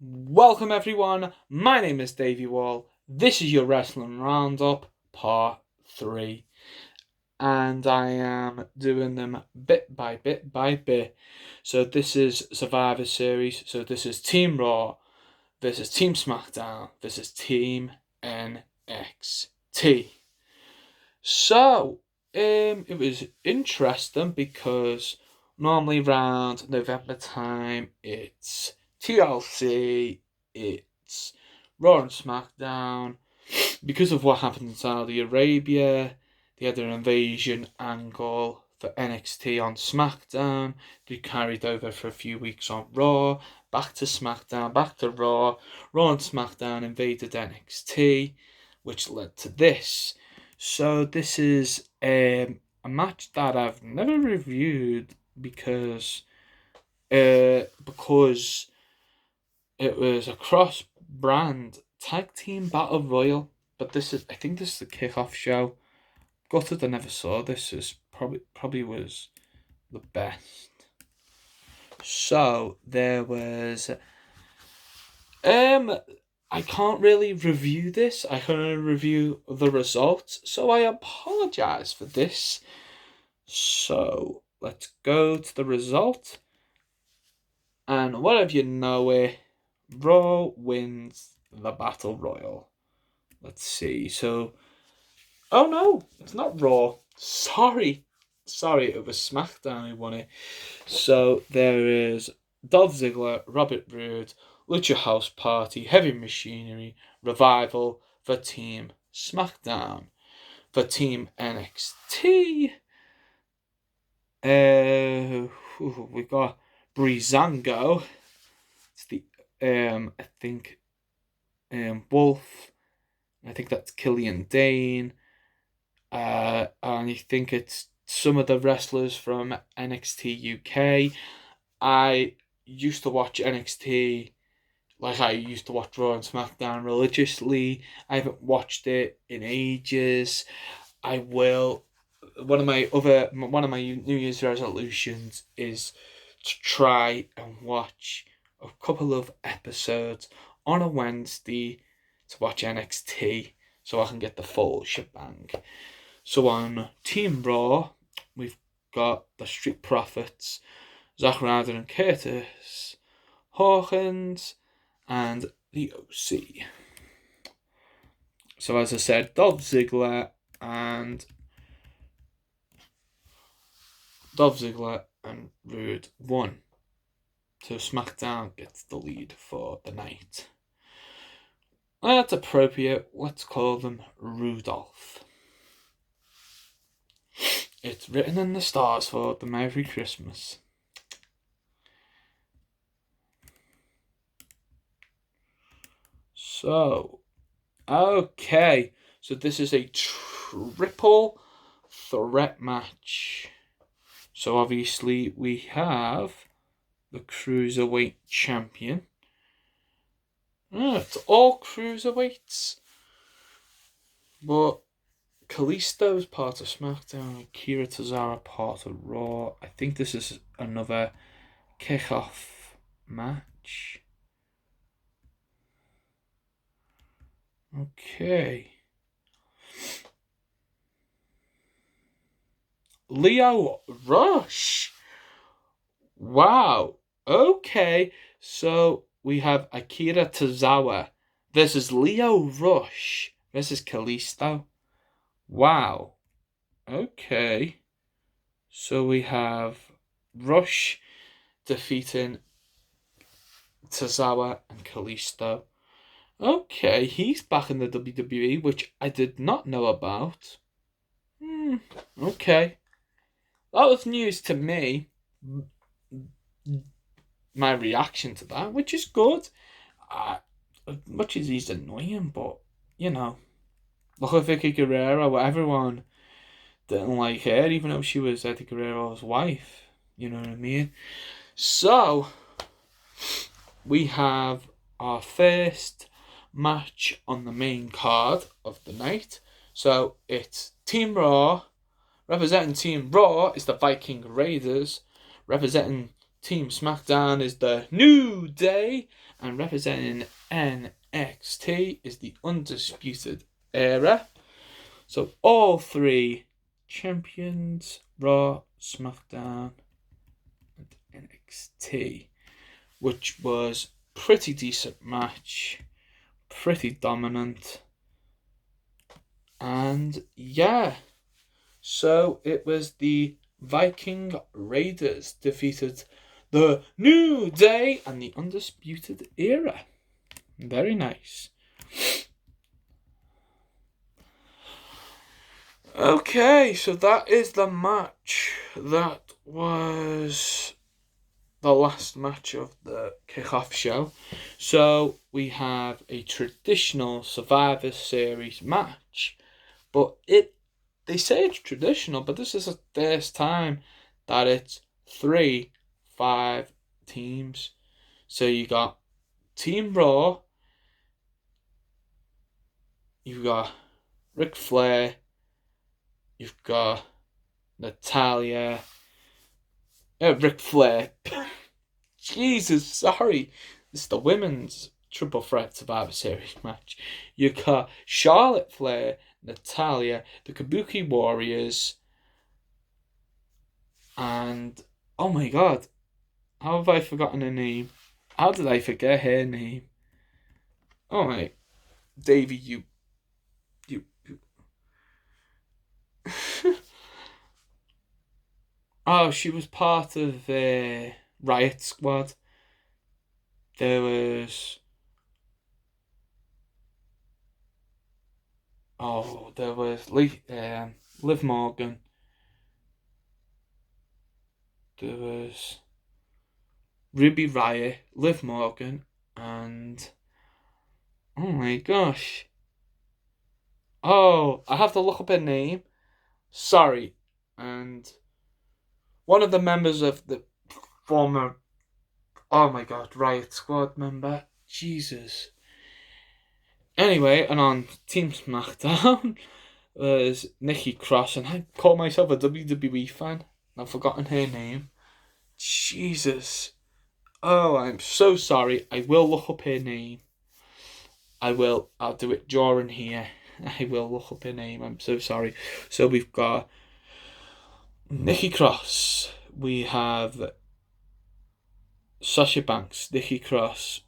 Welcome everyone, my name is Davey Wall. This is your Wrestling Roundup Part 3. And I am doing them bit by bit by bit. So this is Survivor Series. So this is Team Raw versus Team SmackDown versus Team NXT. So it was interesting because normally around November time it's TLC, it's Raw and SmackDown. Because of what happened in Saudi Arabia, they had an invasion angle for NXT on SmackDown. They carried over for a few weeks on Raw, back to SmackDown, back to Raw. Raw and SmackDown invaded NXT, which led to this. So this is a match that I've never reviewed because it was a cross-brand tag team battle royal. But I think this is the kickoff show. Gutted I never saw this. Is probably was the best. So there was I can't really review this. I can only review the results. So I apologize for this. So let's go to the result. And whatever you know it, Raw wins the Battle Royal. Let's see. So, oh no, it's not Raw. Sorry, it was SmackDown who won it. So there is Dolph Ziggler, Robert Roode, Lucha House Party, Heavy Machinery, Revival for Team SmackDown. For Team NXT, we got Breezango. It's the I think Wolf. I think that's Killian Dane. And I think it's some of the wrestlers from NXT UK. I used to watch NXT like I used to watch Raw and SmackDown religiously. I haven't watched it in ages. I will. One of my New Year's resolutions is to try and watch a couple of episodes on a Wednesday to watch NXT so I can get the full shebang. So on Team Raw, we've got the Street Profits, Zack Ryder and Curtis Hawkins, and the OC. So as I said, Dolph Ziggler and Roode won. So SmackDown gets the lead for the night. That's appropriate. Let's call them Rudolph. It's written in the stars for the Merry Christmas. So, okay. So this is a triple threat match. So obviously we have the Cruiserweight Champion. It's all Cruiserweights. But Kalisto's part of SmackDown, Akira Tozawa part of Raw. I think this is another kickoff match. Okay. Lio Rush. Wow. Okay. So we have Akira Tozawa versus Lio Rush versus Kalisto. Wow. Okay. So we have Rush defeating Tozawa and Kalisto. Okay, he's back in the WWE, which I did not know about. Okay. That was news to me. My reaction to that, which is good. Much as he's annoying, but, you know. Look at Vicky Guerrero, everyone didn't like her, even though she was Eddie Guerrero's wife. You know what I mean? So, we have our first match on the main card of the night. So, it's Team Raw. Representing Team Raw is the Viking Raiders. Representing Team SmackDown is the New Day, and representing NXT is the Undisputed Era. So all three champions, Raw, SmackDown, and NXT, which was pretty decent match, pretty dominant, and yeah, so it was the Viking Raiders defeated the New Day and the Undisputed Era. Very nice. Okay, so that is the match. That was the last match of the kickoff show. So we have a traditional Survivor Series match, but they say it's traditional, but this is the first time that it's 3-5 teams. So you got Team Raw, you've got Ric Flair, you've got Natalya, Ric Flair. Jesus, sorry. This is the women's Triple Threat Survivor Series match. You got Charlotte Flair, Natalya, the Kabuki Warriors, and oh my god, how have I forgotten her name? How did I forget her name? Oh my, Davey, you. Oh, she was part of Riot Squad. There was. Oh, there was Liv Morgan. There was Ruby Riott, Liv Morgan, and oh my gosh. Oh, I have to look up her name. Sorry. And one of the members of the former, oh my god, Riot Squad member. Jesus. Anyway, and on Team SmackDown was Nikki Cross, and I call myself a WWE fan. I've forgotten her name. Jesus. Oh, I'm so sorry. I will look up her name. I'll do it during here. I will look up her name. I'm so sorry. So we've got Nikki Cross. We have Sasha Banks, Nikki Cross,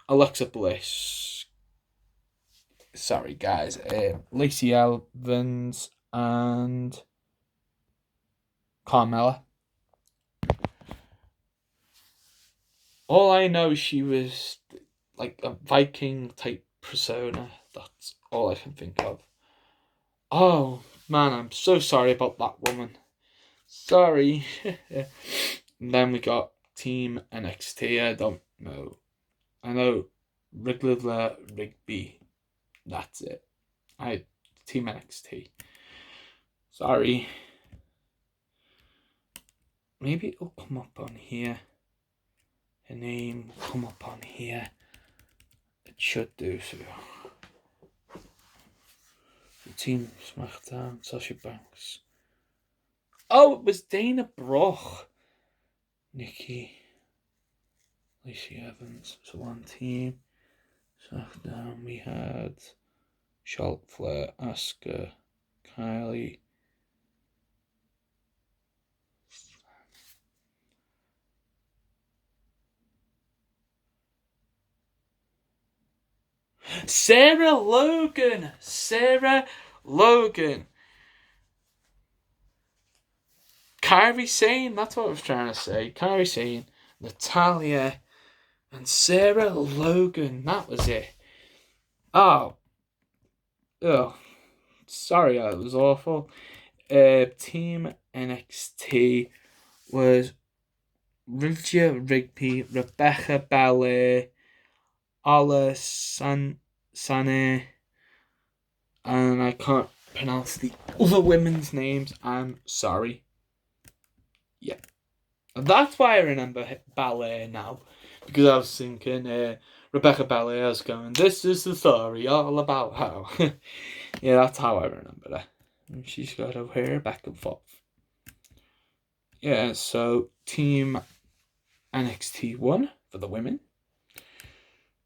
Alexa Bliss. Sorry, guys. Lacey Evans and Carmella. All I know is she was like a Viking type persona. That's all I can think of. Oh man, I'm so sorry about that woman. Sorry. And then we got Team NXT. I don't know. I know Riggler, Rigby. That's it. Team NXT. Sorry. Maybe it'll come up on here. Her name will come up on here. It should do so. Team SmackDown, Sasha Banks. Oh, it was Dana Brooke. Nikki. Lacey Evans. So on Team SmackDown we had Charlotte Flair, Asuka, Kylie. Sarah Logan. Kairi Sane, that's what I was trying to say. Kairi Sane, Natalya, and Sarah Logan. That was it. Oh, sorry, that was awful. Team NXT was Rhea Rigby, Rebecca Belair, Ola Sane, and I can't pronounce the other women's names. I'm sorry. Yeah. That's why I remember Belair now. Because I was thinking Rebecca Belair was going, this is the story all about her. Yeah, that's how I remember her. And she's got her hair back and forth. Yeah, so Team NXT won for the women.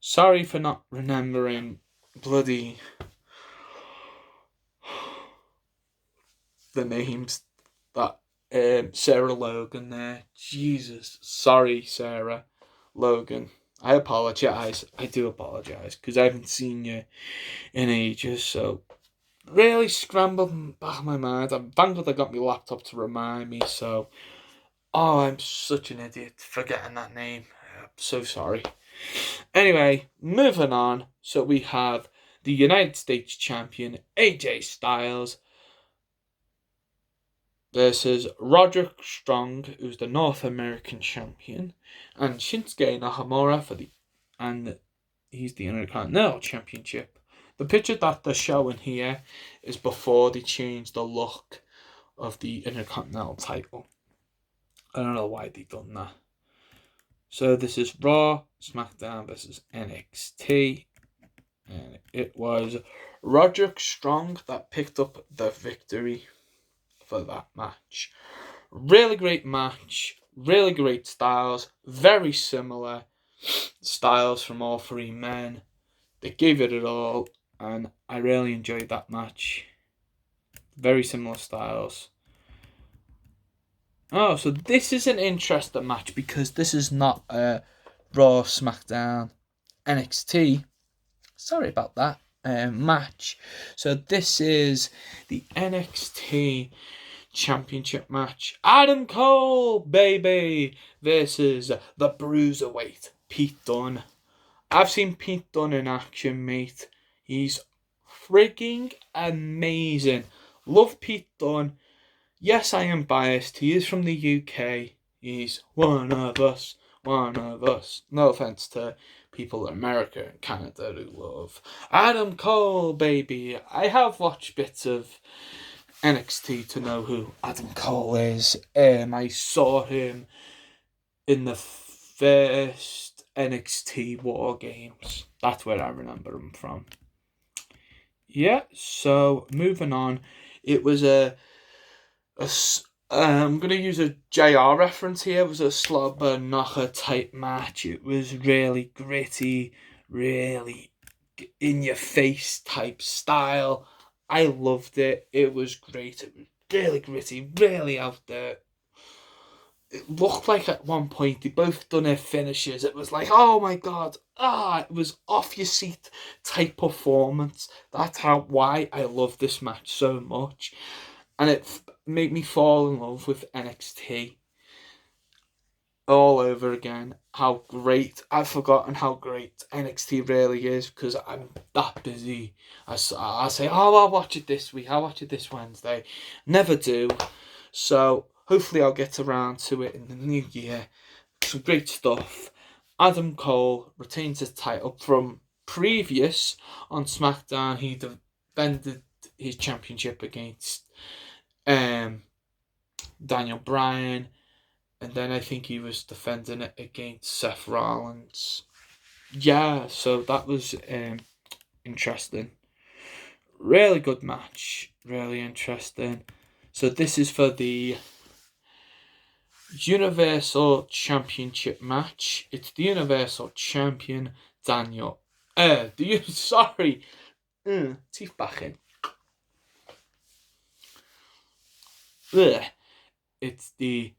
Sorry for not remembering bloody the names that Sarah Logan there. Jesus. Sorry, Sarah Logan. I apologise. I do apologise because I haven't seen you in ages. So really scrambled in the back of my mind. I'm thankful I got my laptop to remind me. So, I'm such an idiot forgetting that name. I'm so sorry. Anyway, moving on. So we have the United States champion AJ Styles versus Roderick Strong, who's the North American champion, and Shinsuke Nakamura and he's the Intercontinental Championship. The picture that they're showing here is before they changed the look of the Intercontinental title. I don't know why they done that. So this is Raw, SmackDown versus NXT, and it was Roderick Strong that picked up the victory for that match. Really great match, really great styles, very similar styles from all three men. They gave it all, and I really enjoyed that match. Very similar styles. Oh, so this is an interesting match because this is not a Raw, SmackDown, NXT. Sorry about that. Match. So this is the NXT Championship match. Adam Cole, baby, versus the Bruiserweight, Pete Dunne. I've seen Pete Dunne in action, mate. He's freaking amazing. Love Pete Dunne. Yes, I am biased. He is from the UK. He's one of us. One of us. No offense to people in America and Canada who love Adam Cole, baby. I have watched bits of NXT to know who Adam Cole is. I saw him in the first NXT War Games. That's where I remember him from. Yeah, so moving on. It was I'm going to use a JR reference here. It was a slobber knocker type match. It was really gritty, really in your face type style. I loved it. It was great. It was really gritty, really out there. It looked like at one point they both done their finishes. It was like, oh my god, it was off your seat type performance. That's why I love this match so much, and it made me fall in love with NXT all over again. How great! I've forgotten how great NXT really is because I'm that busy. I say, I'll watch it this week. I'll watch it this Wednesday. Never do. So hopefully I'll get around to it in the new year. Some great stuff. Adam Cole retains his title from previous on SmackDown. He defended his championship against Daniel Bryan, and then I think he was defending it against Seth Rollins. Yeah, so that was interesting. Really good match. Really interesting. So this is for the Universal Championship match. It's the Universal Champion Daniel. Sorry. Teeth back in. Ugh. It's the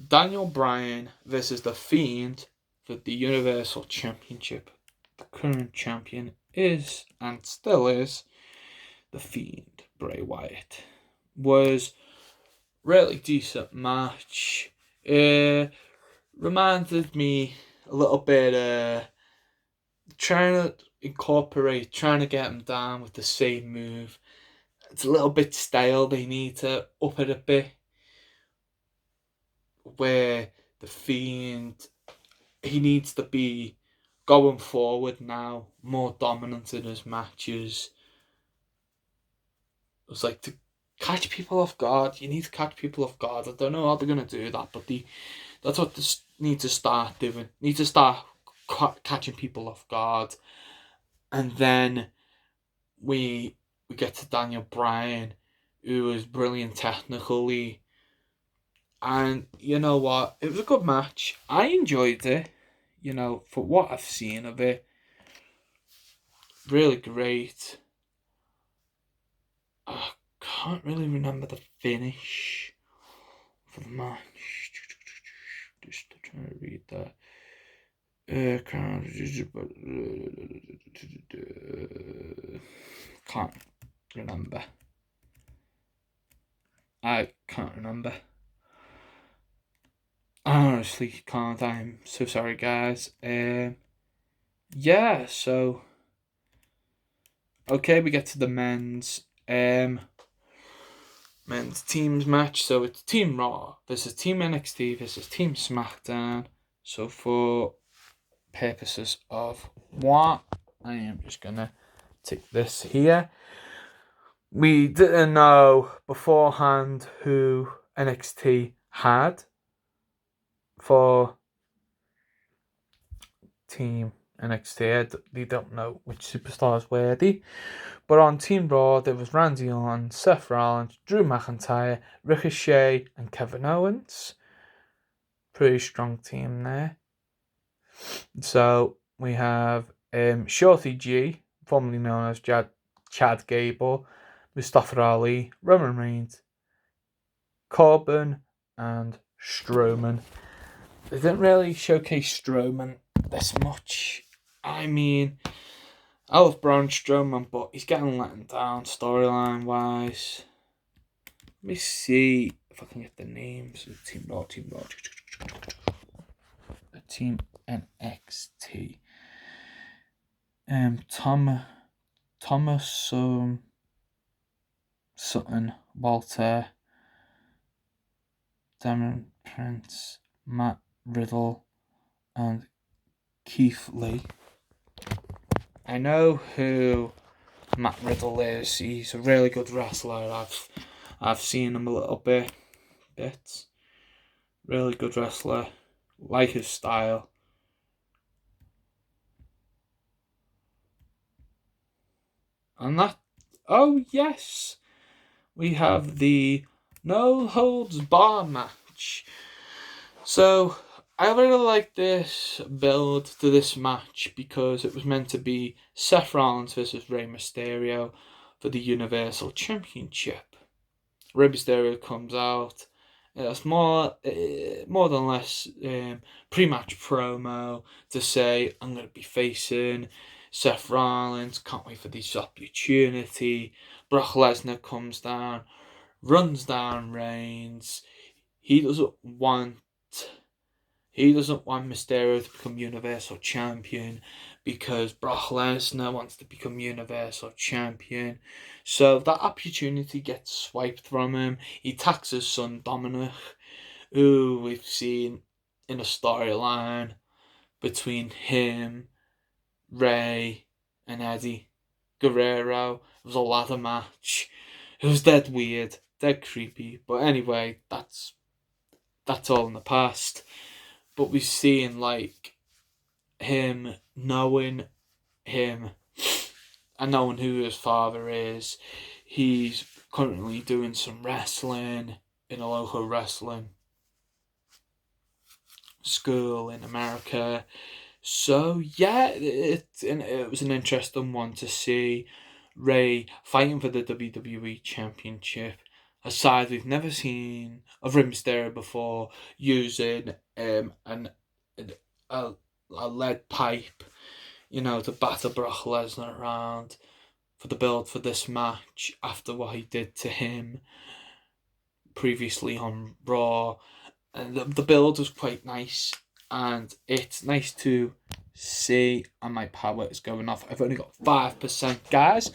Daniel Bryan versus The Fiend for the Universal Championship. The current champion is, and still is, The Fiend, Bray Wyatt. Was really decent match. Reminded me a little bit trying to get him down with the same move. It's a little bit stale. They need to up it a bit. Where The Fiend, he needs to be going forward now, more dominant in his matches. It's like to catch people off guard. You need to catch people off guard. I don't know how they're gonna do that, but that's what they need to start doing. Need to start catching people off guard, and then we get to Daniel Bryan, who is brilliant technically, And you know what? It was a good match. I enjoyed it. You know, for what I've seen of it, really great. I can't really remember the finish for the match. Just trying to read that. Can't remember. I can't remember. I honestly can't. I'm so sorry, guys. Yeah. So okay, we get to the men's teams match. So it's Team Raw versus Team NXT versus Team SmackDown. So for purposes of what, I am just gonna take this here. We didn't know beforehand who NXT had for Team NXT. They don't know which superstars were they. But on Team Raw, there was Randy Orton, Seth Rollins, Drew McIntyre, Ricochet, and Kevin Owens. Pretty strong team there. So we have Shorty G, formerly known as Chad Gable, Mustafa Ali, Roman Reigns, Corbin, and Strowman. They didn't really showcase Strowman this much. I mean, I love Braun Strowman, but he's getting let down storyline wise. Let me see if I can get the names of Team Raw, Team NXT. Thomas Sutton, Walter, Damon Prince, Matt Riddle, and Keith Lee. I know who Matt Riddle is. He's a really good wrestler. I've seen him a little bit. Really good wrestler. Like his style. And that, oh yes, we have the No Holds Bar match. So I really like this build to this match because it was meant to be Seth Rollins versus Rey Mysterio for the Universal Championship. Rey Mysterio comes out. It's more than less pre-match promo to say I'm going to be facing Seth Rollins. Can't wait for this opportunity. Brock Lesnar comes down, runs down Reigns. He doesn't want Mysterio to become Universal Champion because Brock Lesnar wants to become Universal Champion. So that opportunity gets swiped from him. He attacks his son Dominic, who we've seen in a storyline between him, Ray, and Eddie Guerrero. It was a ladder match. It was dead weird, dead creepy. But anyway, that's all in the past. But we've seen like him knowing him and knowing who his father is. He's currently doing some wrestling in a local wrestling school in America. So yeah, it was an interesting one to see Ray fighting for the WWE Championship. A side we've never seen of Rey Mysterio before, using a lead pipe, to batter Brock Lesnar around for the build for this match after what he did to him previously on Raw. And the build was quite nice, and it's nice to see, and my power is going off. I've only got 5%, guys.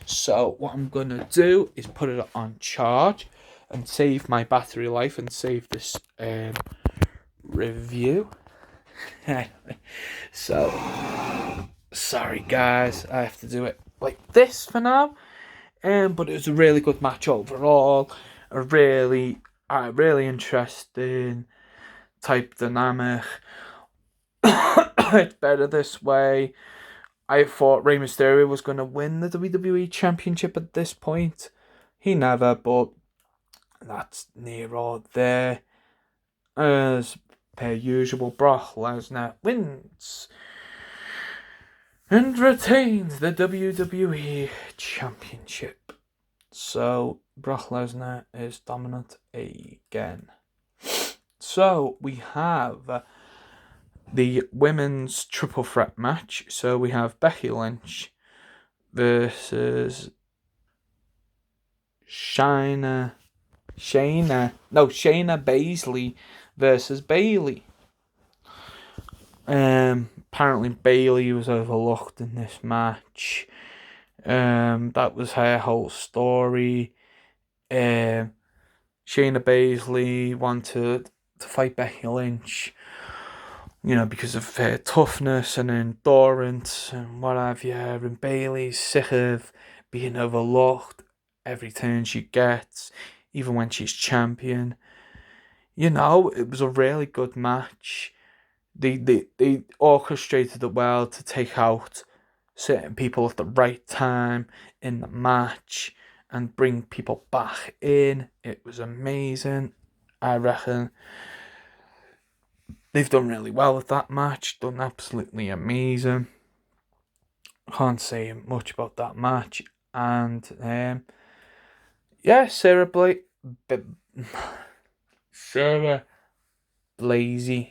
So what I'm going to do is put it on charge and save my battery life and save this review. So, sorry guys, I have to do it like this for now. But it was a really good match overall. A really interesting type dynamic. It's better this way. I thought Rey Mysterio was going to win the WWE Championship at this point. He never, but that's near or there. as per usual, Brock Lesnar wins and retains the WWE Championship. So Brock Lesnar is dominant again. So we have the women's triple threat match. So we have Becky Lynch versus Shayna Baszler versus Bayley. Apparently Bayley was overlooked in this match. That was her whole story. Shayna Baszler wanted to fight Becky Lynch, because of her toughness and endurance and what have you. And Bayley's sick of being overlooked every turn she gets, even when she's champion. It was a really good match. They orchestrated it well to take out certain people at the right time in the match and bring people back in. It was amazing. I reckon they've done really well with that match. Done absolutely amazing. Can't say much about that match. And Sarah Blasey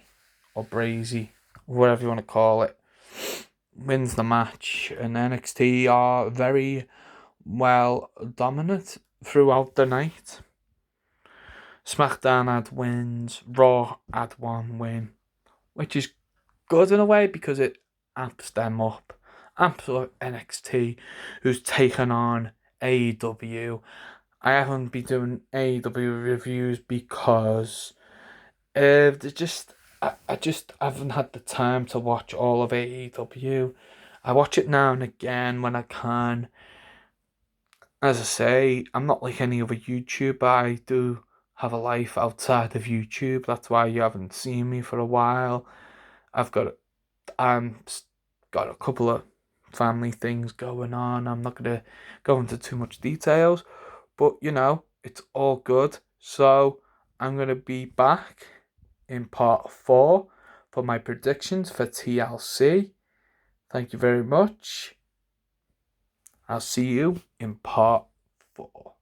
or Brazy, whatever you want to call it, wins the match, and NXT are very well dominant throughout the night. SmackDown had wins, Raw had one win, which is good in a way because it amps them up. Amps up NXT, who's taken on AEW. I haven't been doing AEW reviews because I just haven't had the time to watch all of AEW. I watch it now and again when I can. As I say, I'm not like any other YouTuber. I do have a life outside of YouTube. That's why you haven't seen me for a while. I've got a couple of family things going on. I'm not gonna go into too much details, but it's all good. So I'm gonna be back in part 4 for my predictions for TLC. Thank you very much. I'll see you in part 4.